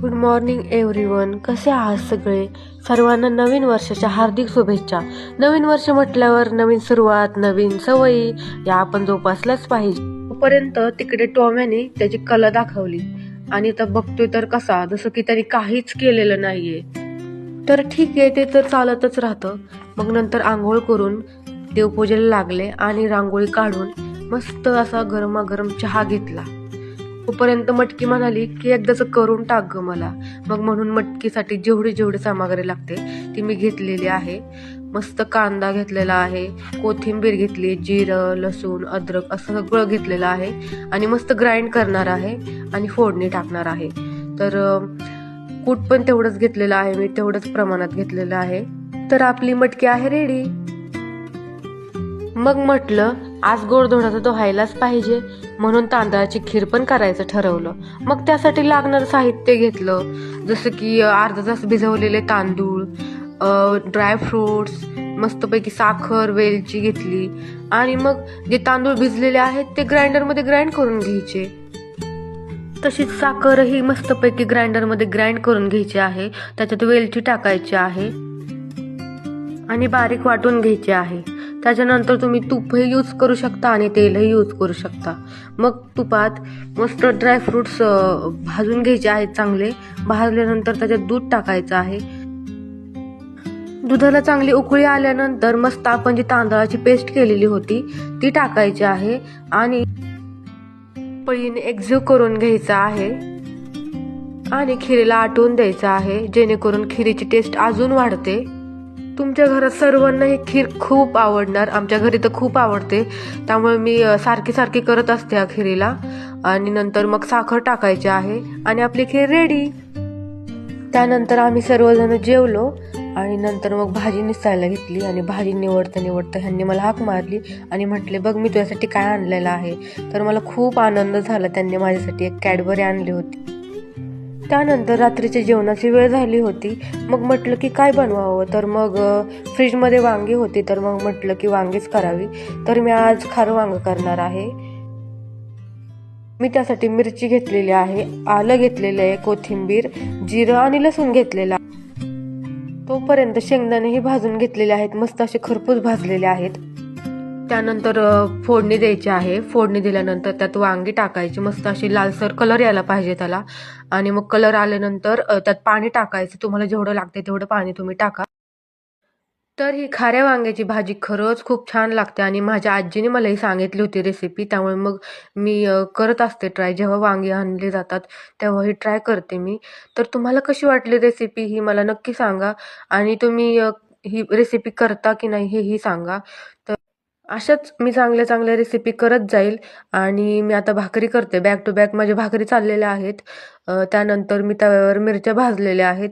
Good morning everyone. कसे आहात सगळे? सर्वांना नवीन वर्षाच्या हार्दिक शुभेच्छा. नवीन वर्ष म्हटल्यावर नवीन सुरुवात, नवीन सवयी या आपण जोपासल्याच पाहिजे. तोपर्यंत तिकडे टॉम्याने त्याची कला दाखवली आणि तर बघतोय तर कसा, जसं की त्याने काहीच केलेलं नाहीये. तर ठीक आहे, ते तर चालतच राहतं. मग नंतर आंघोळ करून देवपूजेला लागले आणि रांगोळी काढून मस्त असा गरमागरम चहा घेतला. तोपर्यंत मटकी म्हणाली की एकदाच करून टाक ग मला. मग म्हणून मटकीसाठी जेवढी जेवढी सामग्री लागते ती मी घेतलेली आहे. मस्त कांदा घेतलेला आहे, कोथिंबीर घेतली, जिरं, लसूण, अद्रक असं सगळं घेतलेलं आहे आणि मस्त ग्राइंड करणार आहे आणि फोडणी टाकणार आहे. तर कूट पण तेवढंच घेतलेलं आहे मी, तेवढंच प्रमाणात घेतलेलं आहे. तर आपली मटकी आहे रेडी. मग म्हटलं आज गोडधोडाचा तो व्हायलाच पाहिजे, म्हणून तांदळाची खीर पण करायचं ठरवलं. मग त्यासाठी लागणारं साहित्य घेतलं, जसं की अर्धा तास भिजवलेले तांदूळ, ड्रायफ्रुट्स, मस्तपैकी साखर, वेलची घेतली आणि मग जे तांदूळ भिजलेले आहेत ते ग्राइंडरमध्ये ग्राइंड करून घ्यायचे. तशीच साखरही मस्तपैकी ग्राइंडरमध्ये ग्राइंड करून घ्यायची आहे. त्याच्यात वेलची टाकायची आहे आणि बारीक वाटून घ्यायचे आहे. त्याच्यानंतर तुम्ही तूपही यूज करू शकता आणि तेलही यूज करू शकता. मग तुपात मस्त ड्रायफ्रुट्स भाजून घ्यायचे आहेत चांगले. भाजल्यानंतर त्याच्यात दूध टाकायचं आहे. दुधाला चांगली उकळी आल्यानंतर मस्त आपण जी तांदळाची पेस्ट केलेली होती ती टाकायची आहे आणि पळीने एक्झिव करून घ्यायचा आहे आणि खिरीला आटवून द्यायचं आहे, जेणेकरून खिरीची टेस्ट अजून वाढते. तुमच्या घरात सर्वांना ही खीर खूप आवडणार. आमच्या घरी तर खूप आवडते, त्यामुळे मी सारखी सारखी करत असते या खिरीला. आणि नंतर मग साखर टाकायची आहे आणि आपली खीर रेडी. त्यानंतर आम्ही सर्वजण जेवलो आणि नंतर मग भाजी निसायला घेतली आणि भाजी निवडता निवडता ह्यांनी मला हाक मारली आणि म्हटले बघ मी तुझ्यासाठी काय आणलेलं आहे. तर मला खूप आनंद झाला. त्यांनी माझ्यासाठी एक कॅडबरी आणली होती. त्यानंतर रात्रीच्या जेवणाची वेळ झाली होती. मग म्हटलं की काय बनवावं, तर मग फ्रीजमध्ये वांगी होती, तर मग म्हटलं की वांगीच करावी. तर मी आज खारं वांग करणार आहे. मी त्यासाठी मिरची घेतलेली आहे, आलं घेतलेलं आहे, कोथिंबीर, जिरं आणि लसूण घेतलेला. तोपर्यंत शेंगदाणेही भाजून घेतलेले आहेत, मस्त असे खरपूस भाजलेले आहेत. त्यानंतर फोडणी द्यायची आहे. फोडणी दिल्यानंतर त्यात वांगी टाकायची, मस्त अशी लालसर कलर यायला पाहिजे त्याला. आणि मग कलर आल्यानंतर त्यात पाणी टाकायचं. तुम्हाला जेवढं लागते तेवढं पाणी तुम्ही टाका. तर ही खाऱ्या वांग्याची भाजी खरंच खूप छान लागते आणि माझ्या आजीने मला ही सांगितली होती रेसिपी. त्यामुळे मग मी करत असते ट्राय. जेव्हा वांगी आणली जातात तेव्हा ही ट्राय करते मी. तर तुम्हाला कशी वाटली रेसिपी ही मला नक्की सांगा आणि तुम्ही ही रेसिपी करता की नाही हेही सांगा. तर अशाच मी चांगल्या चांगल्या रेसिपी करत जाईल. आणि मी आता भाकरी करते, बॅक टू बॅक माझ्या भाकरी चाललेल्या आहेत. त्यानंतर मी तव्यावर मिरच्या भाजलेल्या आहेत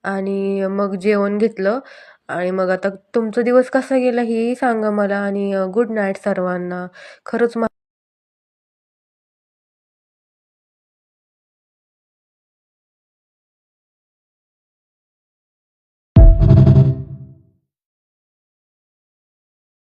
आणि मग जेवण घेतलं. आणि मग आता तुमचा दिवस कसा गेला हेही सांगा मला आणि गुड नाईट सर्वांना. खरंच